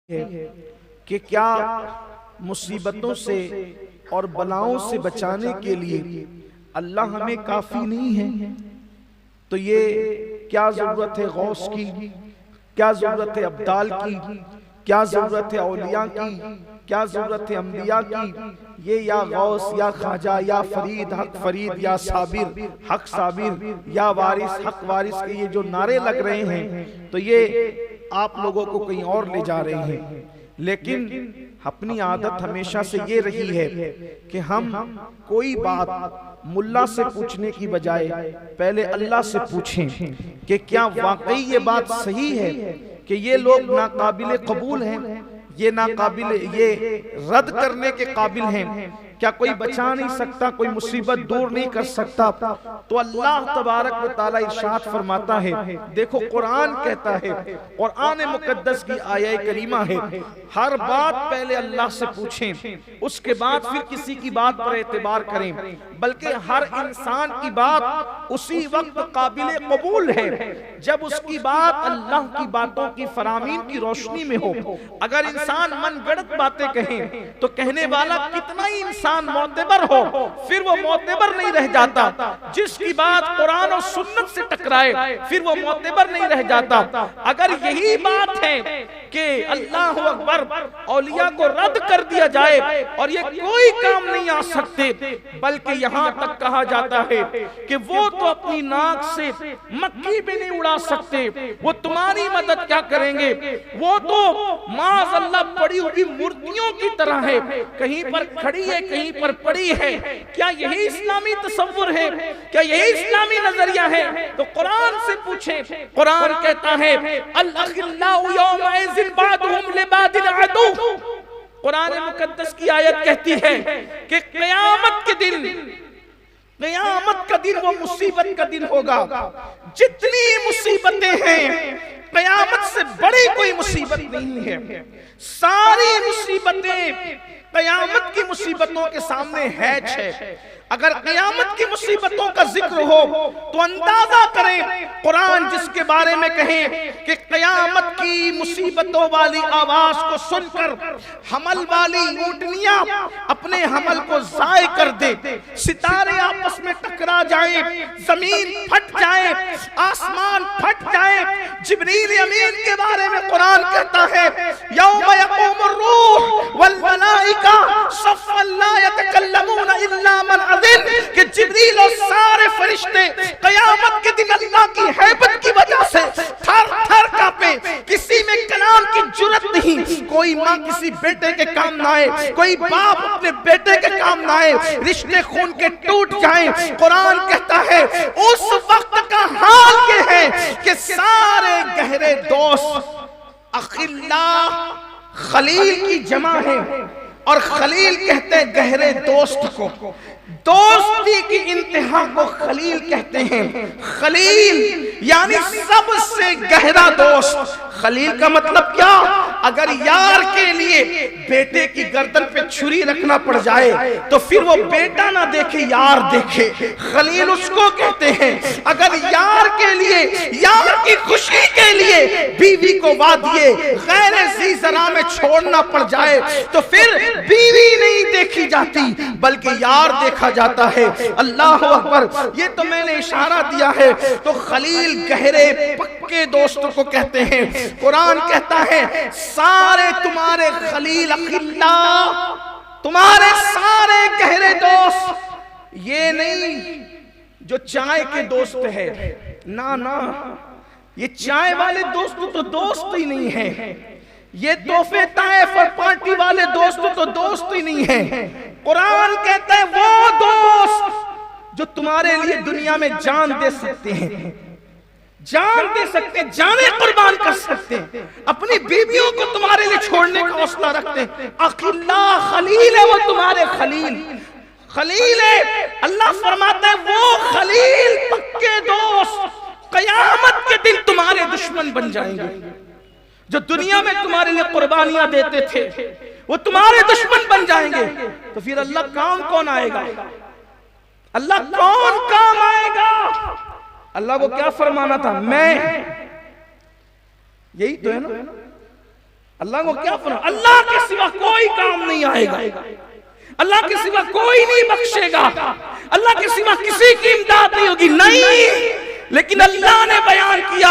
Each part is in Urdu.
ہے کہ کیا مصیبتوں سے اور بلاؤں سے بچانے کے لیے اللہ ہمیں کافی نہیں ہے؟ تو یہ کیا ضرورت ہے غوث کی، کیا ضرورت ہے ابدال کی، کیا ضرورت ہے اولیاء کی، کیا ضرورت ہے انبیاء کی؟ یہ یا غوث یا خواجہ یا فرید حق فرید یا صابر حق صابر یا وارث حق وارث کے یہ جو نعرے لگ رہے ہیں تو یہ آپ لوگوں کو کہیں اور لے جا رہے ہیں۔ لیکن اپنی عادت ہمیشہ سے یہ رہی ہے کہ ہم کوئی بات ملا سے پوچھنے کی بجائے پہلے اللہ سے پوچھیں کہ کیا واقعی یہ بات صحیح ہے کہ یہ لوگ ناقابل قبول ہیں، یہ رد کرنے کے قابل ہیں، کیا کوئی بچا نہیں سکتا، کوئی مصیبت دور نہیں کر سکتا؟ تو اللہ تبارک و تعالی ارشاد فرماتا ہے، دیکھو قرآن کہتا ہے، قرآن مقدس کی آیہ کریمہ ہے، ہر بات پہلے اللہ سے پوچھیں، اس کے بعد پھر کسی کی بات پر اعتبار کریں، بلکہ ہر انسان کی بات اسی وقت قابل قبول ہے جب اس کی بات اللہ کی باتوں کی فرامین کی روشنی میں ہو۔ اگر انسان من گڑت باتیں کہیں تو کہنے والا کتنا ہی انسان معتبر ہو پھر وہ معتبر نہیں رہ جاتا، جس کی بات قرآن و سنت سے ٹکرائے پھر وہ معتبر نہیں رہ جاتا۔ اگر یہی بات ہے کہ اللہ اکبر اولیاء کو رد کر دیا جائے اور یہ کوئی کام نہیں آ سکتے، بلکہ یہاں تک کہا جاتا ہے کہ وہ تو اپنی ناک سے مکھی بھی نہیں اڑا سکتے، وہ تمہاری مدد کیا کریں گے؟ وہ تو معاذ اللہ پڑی ہوئی مورتیوں کی طرح ہے، کہیں پر کھڑی ہے کہیں پر پڑی ہے۔ کیا یہی اسلامی تصور ہے؟ کیا یہی اسلامی نظریہ ہے؟ تو قرآن سے پوچھیں، قرآن کہتا ہے الاخلاء یومئذ بعضهم لبعض عدو۔ قرآن مقدس کی آیت کہتی ہے کہ قیامت کے دن، قیامت کا دن وہ مصیبت کا دن ہوگا، جتنی مصیبتیں ہیں قیامت سے بڑی کوئی مصیبت نہیں ہے، ساری مصیبتیں قیامت کی مصیبتوں کے سامنے ہیچ ہے۔ اگر قیامت کی مصیبتوں کا ذکر ہو تو اندازہ کریں قرآن جس کے بارے میں کہیں کہ قیامت کی مصیبتوں والی آواز کو سن کر حمل والی اونٹنیاں اپنے حمل کو ضائع کر دے، ستارے آپس میں ٹکرا جائیں، زمین پھٹ جائے، آسمان پھٹ جائے۔ جبریل امین کے بارے میں قرآن کہتا ہے یوم یقوم الروح والملائکہ صفا لا یتکلمون الا من اذن، کہ جبریل اور سارے فرشتے قیامت کے دن اللہ کی ہیبت کی وجہ سے تھر تھر کانپیں، کسی میں کلام کی جرت نہیں، کوئی ماں کسی بیٹے کے کام نہ آئے، کوئی باپ اپنے بیٹے کے کام نہ آئے، رشتے خون کے ٹوٹ جائیں۔ قرآن کہتا ہے اس وقت کا حال یہ ہے کہ سارے گہرے دوست، اخلاء خلیل کی جمع ہے، اور خلیل کہتے ہیں گہرے دوست کو، دوستی کی انتہا کو خلیل کہتے ہیں۔ خلیل یعنی سب سے گہرا دوست۔ خلیل کا مطلب کیا؟ اگر یار کے لیے بیٹے کی گردن پہ چھری رکھنا پڑ جائے تو پھر وہ بیٹا نہ دیکھے یار دیکھے، خلیل اس کو کہتے ہیں۔ اگر یار کے لیے، یار کی خوشی کے لیے بیوی کو وادیے غیر ذی زرع میں چھوڑنا پڑ جائے تو پھر بیوی نہیں دیکھی جاتی بلکہ یار دیکھا جاتا ہے۔ اللہ اکبر، یہ تو میں نے اشارہ دیا ہے۔ تو خلیل گہرے پکے دوستوں کو کہتے ہیں۔ قرآن کہتا ہے سارے تمہارے خلیل اخلاء، تمہارے سارے گہرے دوست یہ نہیں جو چائے کے دوست ہے، نہ یہ چائے والے دوست تو دوست ہی نہیں ہے، یہ تحفے طائف اور پارٹی والے دوست تو دوست ہی نہیں ہے۔ قرآن کہتا ہے وہ دوست جو تمہارے لیے دنیا میں جان دے سکتے ہیں، جان دے سکتے ہیں، جانیں قربان کر سکتے ہیں، اپنی بیویوں کو تمہارے لیے چھوڑنے کا حوصلہ رکھتے ہیں۔ اخلاء خلیل ہے وہ تمہارے خلیل، خلیل ہے۔ اللہ فرماتا ہے وہ خلیل پکے دوست قیامت کے دن تمہارے دشمن بن جائیں گے۔ جو دنیا میں تمہارے لیے قربانیاں دیتے تھے وہ تمہارے دشمن بن جائیں گے، تو پھر اللہ کام کون آئے گا؟ اللہ کون کام آئے گا؟ اللہ کو کیا فرمانا تھا؟ میں، یہی تو ہے نا، اللہ کو کیا فرمایا؟ اللہ کے سوا کوئی کام نہیں آئے گا، اللہ کے سوا کوئی نہیں بخشے گا، اللہ کے سوا کسی کی امداد نہیں ہوگی، نہیں، لیکن اللہ نے بیان کیا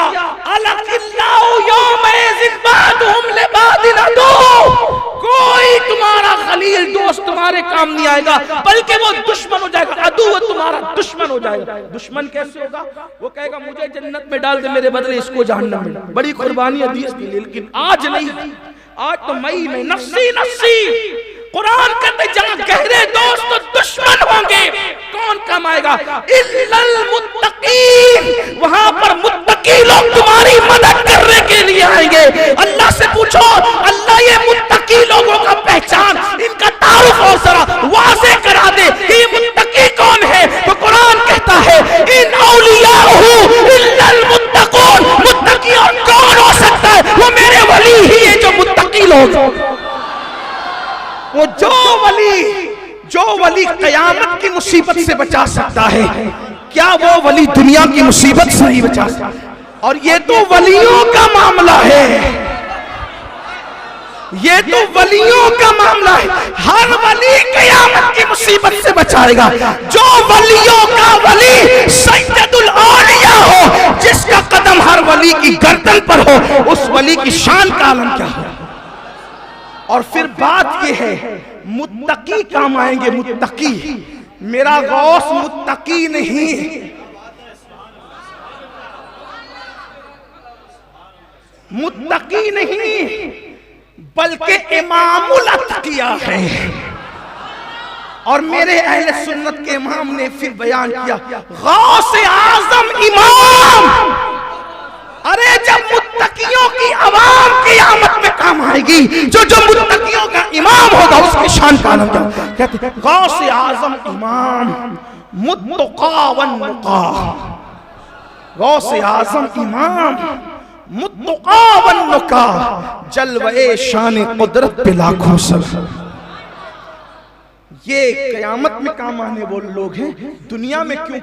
الَّذِلَّهُ يَوْمَئِذٍ بَعْضُهُمْ لِبَعْضٍ عَدُوٌّ، کوئی تمہارا خلیل دوست تمہارے کام نہیں آئے گا، بلکہ وہ دشمن ہو جائے گا، عدو تمہارا دشمن ہو جائے گا۔ دشمن کیسے ہوگا؟ وہ کہے گا مجھے جنت میں ڈال دے، میرے بدلے اس کو جہنم میں ڈال۔ بڑی قربانی حدیث کی، لیکن آج نہیں، آج تو مئی میں نفسی نفسی، قرآن کہتے جہاں گہرے دوست و دشمن ہوں گے کون کام آئے گا؟ اِلَّا الْمُتَّقِينَ، وہاں پر متقی لوگ تمہاری مدد کرنے کے لیے آئیں گے۔ اللہ سے پوچھو اللہ یہ متقی لوگوں کا پہچان، ان کا تعارف اور ذرا واضح کرا دے کہ یہ متقی کون ہے۔ تو قرآن کہتا ہے ان اولیاءہ الا المتقون، متقی اور کون ہو سکتا ہے؟ وہ میرے ولی ہی ہے جو متقی لوگ، وہ جو ولی قیامت کی مصیبت سے بچا سکتا ہے، کیا وہ ولی دنیا کی مصیبت سے نہیں بچا سکتا؟ اور یہ تو ولیوں کا معاملہ ہے، یہ تو ولیوں کا معاملہ ہے۔ ہر ولی قیامت کی مصیبت سے بچائے گا۔ جو ولیوں کا ولی سید الاولیاء ہو، جس کا قدم ہر ولی کی گردن پر ہو، اس ولی کی شان کا عالم کیا ہو۔ اور پھر بات یہ ہے متقی کام آئیں گے، متقی۔ میرا غوث متقی نہیں، متقی نہیں بلکہ امام الاتقیاء ہے۔ اور میرے اہل سنت کے امام نے پھر بیان کیا غوث اعظم امام۔ ارے جب متقیوں کی عوام قیامت میں کام آئے گی، جو متقیوں کا امام ہوگا اس کی شان کا عالم کیا؟ کہتے ہیں غوث اعظم امام متقا والنقا، غوث اعظم امام متقا والنقا، جلوے شان قدرت پہ لاکھوں سر۔ یہ قیامت میں کام آنے وہ لوگ ہیں، دنیا میں کیوں